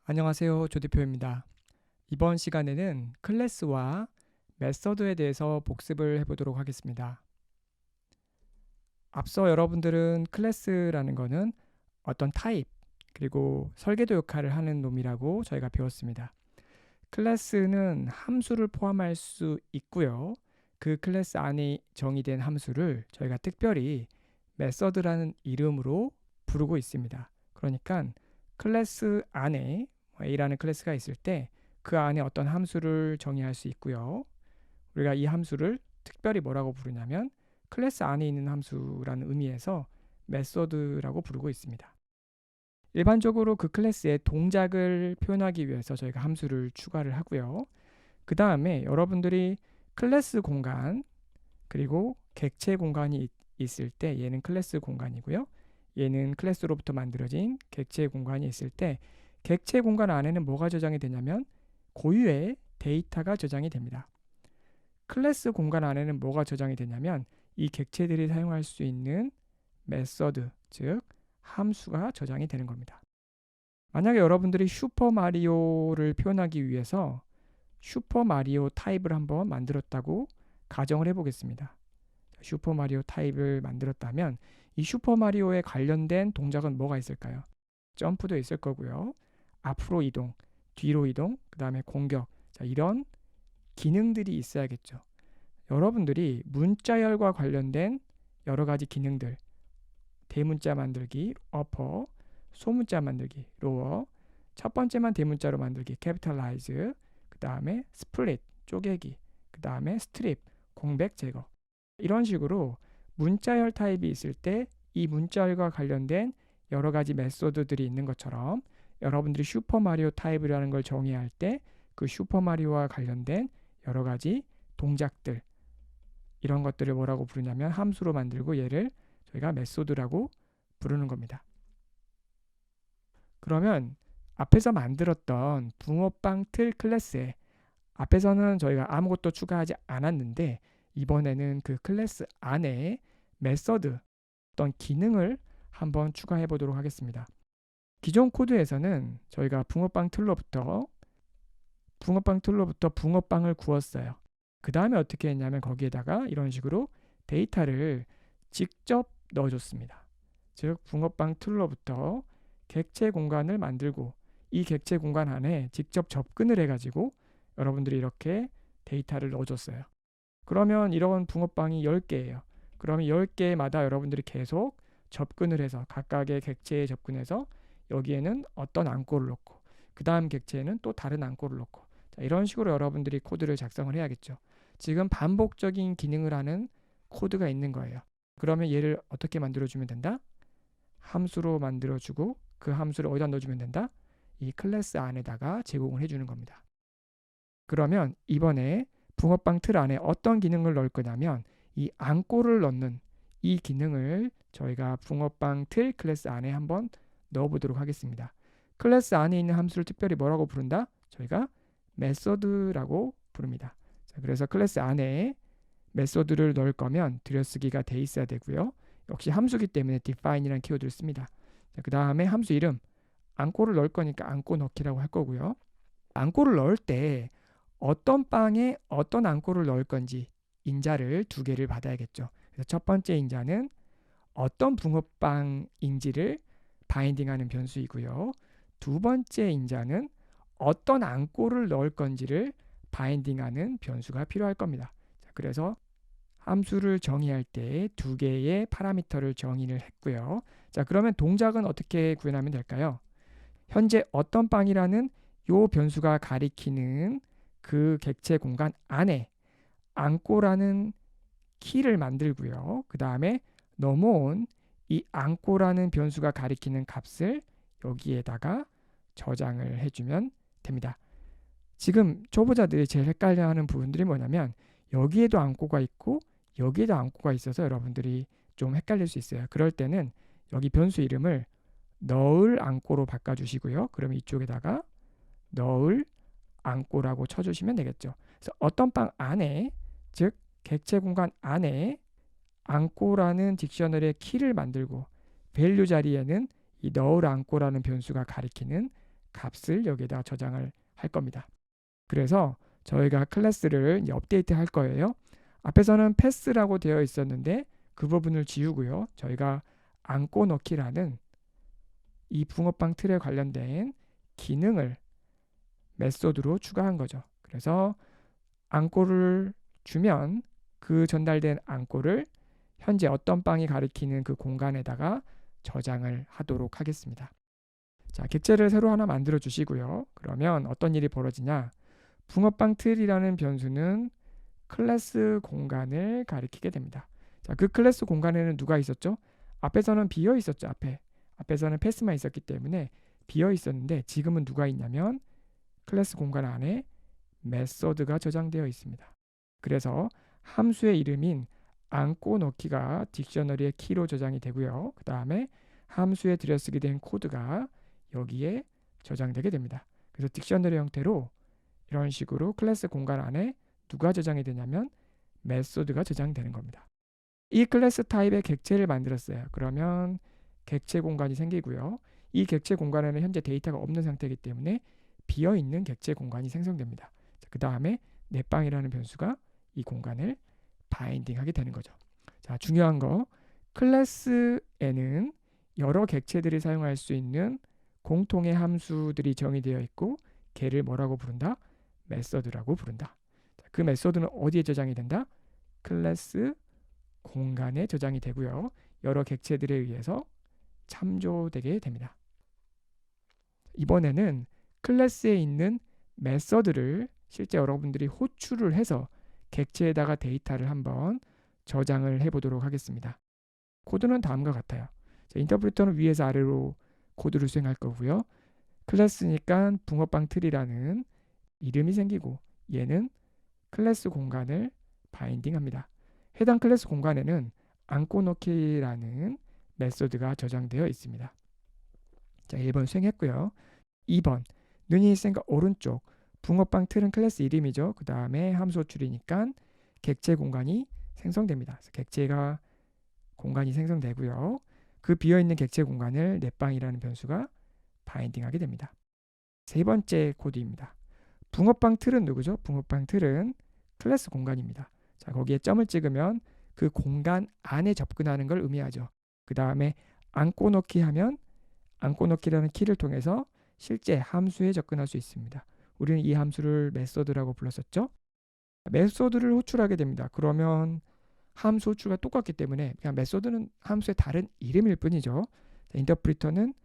안녕하세요. 조대표입니다. 이번 시간에는 클래스와 메서드에 대해서 복습을 해보도록 하겠습니다. 앞서 여러분들은 클래스라는 것은 어떤 타입, 그리고 설계도 역할을 하는 놈이라고 저희가 배웠습니다. 클래스는 함수를 포함할 수 있고요. 그 클래스 안에 정의된 함수를 저희가 특별히 메서드라는 이름으로 부르고 있습니다. 그러니까 클래스 안에 A라는 클래스가 있을 때 그 안에 어떤 함수를 정의할 수 있고요. 우리가 이 함수를 특별히 뭐라고 부르냐면 클래스 안에 있는 함수라는 의미에서 메소드라고 부르고 있습니다. 일반적으로 그 클래스의 동작을 표현하기 위해서 저희가 함수를 추가를 하고요. 그 다음에 여러분들이 클래스 공간 그리고 객체 공간이 있을 때 얘는 클래스 공간이고요. 얘는 클래스로부터 만들어진 객체 공간이 있을 때 객체 공간 안에는 뭐가 저장이 되냐면 고유의 데이터가 저장이 됩니다. 클래스 공간 안에는 뭐가 저장이 되냐면 이 객체들이 사용할 수 있는 메서드, 즉 함수가 저장이 되는 겁니다. 만약에 여러분들이 슈퍼마리오를 표현하기 위해서 슈퍼마리오 타입을 한번 만들었다고 가정을 해보겠습니다. 슈퍼마리오 타입을 만들었다면 이 슈퍼마리오에 관련된 동작은 뭐가 있을까요? 점프도 있을 거고요. 앞으로 이동, 뒤로 이동, 그 다음에 공격. 자, 이런 기능들이 있어야겠죠. 여러분들이 문자열과 관련된 여러 가지 기능들, 대문자 만들기, 어퍼, 소문자 만들기, 로어, 첫 번째만 대문자로 만들기, 캐피탈라이즈, 그 다음에 스플릿, 쪼개기, 그 다음에 스트립, 공백 제거. 이런 식으로 문자열 타입이 있을 때 이 문자열과 관련된 여러 가지 메소드들이 있는 것처럼 여러분들이 슈퍼마리오 타입이라는 걸 정의할 때 그 슈퍼마리오와 관련된 여러 가지 동작들 이런 것들을 뭐라고 부르냐면 함수로 만들고 얘를 저희가 메소드라고 부르는 겁니다. 그러면 앞에서 만들었던 붕어빵 틀 클래스에 앞에서는 저희가 아무것도 추가하지 않았는데 이번에는 그 클래스 안에 메서드 어떤 기능을 한번 추가해 보도록 하겠습니다. 기존 코드에서는 저희가 붕어빵 틀로부터 붕어빵을 구웠어요. 그 다음에 어떻게 했냐면 거기에다가 이런 식으로 데이터를 직접 넣어줬습니다. 즉 붕어빵 틀로부터 객체 공간을 만들고 이 객체 공간 안에 직접 접근을 해가지고 여러분들이 이렇게 데이터를 넣어줬어요. 그러면 이런 붕어빵이 10개예요. 그러면 10개마다 여러분들이 계속 접근을 해서 각각의 객체에 접근해서 여기에는 어떤 안꼬를 넣고 그 다음 객체에는 또 다른 안꼬를 넣고 자, 이런 식으로 여러분들이 코드를 작성을 해야겠죠. 지금 반복적인 기능을 하는 코드가 있는 거예요. 그러면 얘를 어떻게 만들어주면 된다? 함수로 만들어주고 그 함수를 어디다 넣어주면 된다? 이 클래스 안에다가 제공을 해주는 겁니다. 그러면 이번에 붕어빵 틀 안에 어떤 기능을 넣을 거냐면 이 안꼬를 넣는 이 기능을 저희가 붕어빵 틀 클래스 안에 한번 넣어보도록 하겠습니다. 클래스 안에 있는 함수를 특별히 뭐라고 부른다? 저희가 메서드라고 부릅니다. 자, 그래서 클래스 안에 메서드를 넣을 거면 들여쓰기가 돼 있어야 되고요. 역시 함수기 때문에 define이라는 키워드를 씁니다. 그 다음에 함수 이름 안꼬를 넣을 거니까 안꼬 넣기라고 할 거고요. 안꼬를 넣을 때 어떤 빵에 어떤 안꼬를 넣을 건지 인자를 2개를 받아야겠죠. 그래서 첫 번째 인자는 어떤 붕어빵인지를 바인딩하는 변수이고요. 두 번째 인자는 어떤 안꼬를 넣을 건지를 바인딩하는 변수가 필요할 겁니다. 자, 그래서 함수를 정의할 때 2개의 파라미터를 정의를 했고요. 자, 그러면 동작은 어떻게 구현하면 될까요? 현재 어떤 빵이라는 요 변수가 가리키는 그 객체 공간 안에 안꼬라는 키를 만들고요. 그 다음에 넘어온 이 안꼬라는 변수가 가리키는 값을 여기에다가 저장을 해주면 됩니다. 지금 초보자들이 제일 헷갈려하는 부분들이 뭐냐면 여기에도 안꼬가 있고 여기에도 안꼬가 있어서 여러분들이 좀 헷갈릴 수 있어요. 그럴 때는 여기 변수 이름을 넣을 안꼬로 바꿔주시고요. 그러면 이쪽에다가 넣을 안꼬라고 쳐주시면 되겠죠. 그래서 어떤 빵 안에 즉 객체 공간 안에 안꼬라는 딕셔너리의 키를 만들고 밸류 자리에는 이 넣을 안꼬라는 변수가 가리키는 값을 여기에다 저장을 할 겁니다. 그래서 저희가 클래스를 이제 업데이트 할 거예요. 앞에서는 패스라고 되어 있었는데 그 부분을 지우고요. 저희가 안고 넣기라는 이 붕어빵 틀에 관련된 기능을 메소드로 추가한 거죠. 그래서 안고를 주면 그 전달된 안고를 현재 어떤 빵이 가리키는 그 공간에다가 저장을 하도록 하겠습니다. 자, 객체를 새로 하나 만들어 주시고요. 그러면 어떤 일이 벌어지냐? 붕어빵 틀이라는 변수는 클래스 공간을 가리키게 됩니다. 자, 그 클래스 공간에는 누가 있었죠? 앞에서는 비어 있었죠. 앞에서는 패스만 있었기 때문에 비어 있었는데 지금은 누가 있냐면 클래스 공간 안에 메소드가 저장되어 있습니다. 그래서 함수의 이름인 안고 넣기가 딕셔너리의 키로 저장이 되고요. 그 다음에 함수에 들여쓰게 된 코드가 여기에 저장되게 됩니다. 그래서 딕셔너리 형태로 이런 식으로 클래스 공간 안에 누가 저장이 되냐면 메소드가 저장되는 겁니다. 이 클래스 타입의 객체를 만들었어요. 그러면 객체 공간이 생기고요. 이 객체 공간에는 현재 데이터가 없는 상태이기 때문에 비어있는 객체 공간이 생성됩니다. 그 다음에 넷방이라는 변수가 이 공간을 바인딩하게 되는 거죠. 자, 중요한 거 클래스에는 여러 객체들이 사용할 수 있는 공통의 함수들이 정의되어 있고 걔를 뭐라고 부른다? 메소드라고 부른다. 그 메소드는 어디에 저장이 된다? 클래스 공간에 저장이 되고요. 여러 객체들에 의해서 참조되게 됩니다. 이번에는 클래스에 있는 메소드를 실제 여러분들이 호출을 해서 객체에다가 데이터를 한번 저장을 해보도록 하겠습니다. 코드는 다음과 같아요. 인터프리터는 위에서 아래로 코드를 수행할 거고요. 클래스니까 붕어빵 틀이라는 이름이 생기고 얘는 클래스 공간을 바인딩합니다. 해당 클래스 공간에는 안고 넣기라는 메소드가 저장되어 있습니다. 자, 1번 수행했고요. 2번 눈이 있으니까 오른쪽 붕어빵 틀은 클래스 이름이죠. 그 다음에 함수 호출이니까 객체 공간이 생성됩니다. 그래서 객체가 공간이 생성되고요. 그 비어있는 객체 공간을 넷방이라는 변수가 바인딩하게 됩니다. 세 번째 코드입니다. 붕어빵 틀은 누구죠? 붕어빵 틀은 클래스 공간입니다. 자, 거기에 점을 찍으면 그 공간 안에 접근하는 걸 의미하죠. 그 다음에 안고 넣기 하면 안고 넣기라는 키를 통해서 실제 함수에 접근할 수 있습니다. 우리는 이 함수를 메소드라고 불렀었죠. 메소드를 호출하게 됩니다. 그러면 함수 호출과 똑같기 때문에 그냥 메소드는 함수의 다른 이름일 뿐이죠. 인터프리터는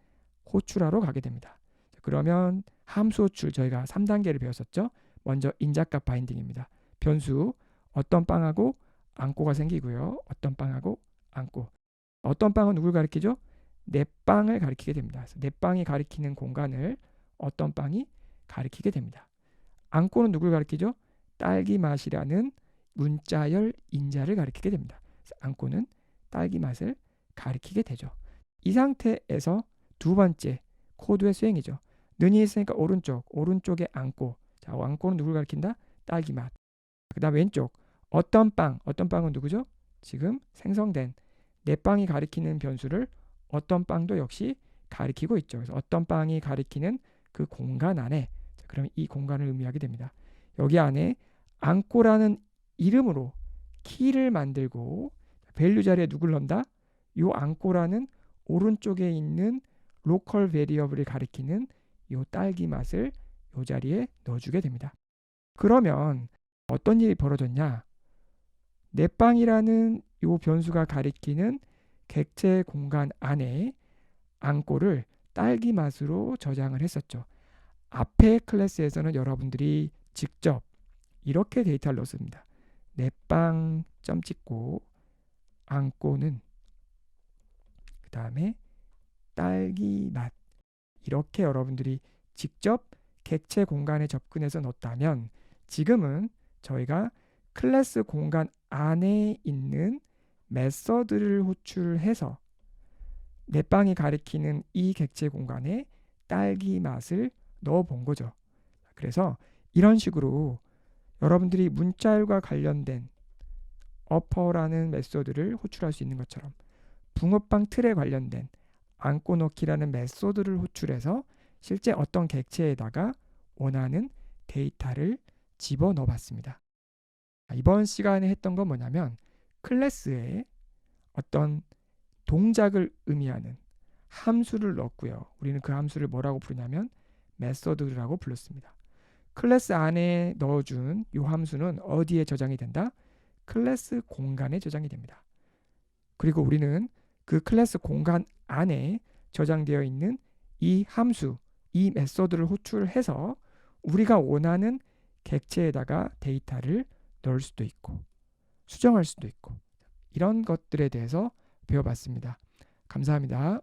호출하러 가게 됩니다. 그러면 함수 호출 저희가 3단계를 배웠었죠. 먼저 인자값 바인딩입니다. 변수 어떤 빵하고 안고가 생기고요. 어떤 빵하고 안고. 어떤 빵은 누굴 가리키죠? 넷빵을 가리키게 됩니다. 그래서 넷빵이 가리키는 공간을 어떤 빵이 가리키게 됩니다. 안고는 누굴 가리키죠? 딸기 맛이라는 문자열 인자를 가리키게 됩니다. 그래서 안고는 딸기 맛을 가리키게 되죠. 이 상태에서 두 번째 코드의 수행이죠. 눈이 있으니까 오른쪽에 안고. 자, 안고는 누굴 가리킨다? 딸기 맛. 그 다음 왼쪽 어떤 빵은 누구죠? 지금 생성된 넷빵이 가리키는 변수를 어떤 빵도 역시 가리키고 있죠. 그래서 어떤 빵이 가리키는 그 공간 안에 그러면 이 공간을 의미하게 됩니다. 여기 안에 안고라는 이름으로 키를 만들고 밸류 자리에 누굴 넣는다? 요 안고라는 오른쪽에 있는 로컬 베리어블을 가리키는 요 딸기 맛을 요 자리에 넣어주게 됩니다. 그러면 어떤 일이 벌어졌냐? 넷빵이라는 요 변수가 가리키는 객체 공간 안에 안고를 딸기 맛으로 저장을 했었죠. 앞에 클래스에서는 여러분들이 직접 이렇게 데이터를 넣습니다. 넷빵 점 찍고 안고는 그 다음에 딸기 맛 이렇게 여러분들이 직접 객체 공간에 접근해서 넣었다면 지금은 저희가 클래스 공간 안에 있는 메서드를 호출해서 넷빵이 가리키는 이 객체 공간에 딸기 맛을 넣어 본 거죠. 그래서 이런 식으로 여러분들이 문자열과 관련된 어퍼라는 메소드를 호출할 수 있는 것처럼 붕어빵 틀에 관련된 안고 넣기라는 메소드를 호출해서 실제 어떤 객체에다가 원하는 데이터를 집어넣어 봤습니다. 이번 시간에 했던 건 뭐냐면 클래스에 어떤 동작을 의미하는 함수를 넣었고요. 우리는 그 함수를 뭐라고 부르냐면 메소드라고 불렀습니다. 클래스 안에 넣어준 이 함수는 어디에 저장이 된다? 클래스 공간에 저장이 됩니다. 그리고 우리는 그 클래스 공간 안에 저장되어 있는 이 함수, 이 메소드를 호출해서 우리가 원하는 객체에다가 데이터를 넣을 수도 있고 수정할 수도 있고 이런 것들에 대해서 배워봤습니다. 감사합니다.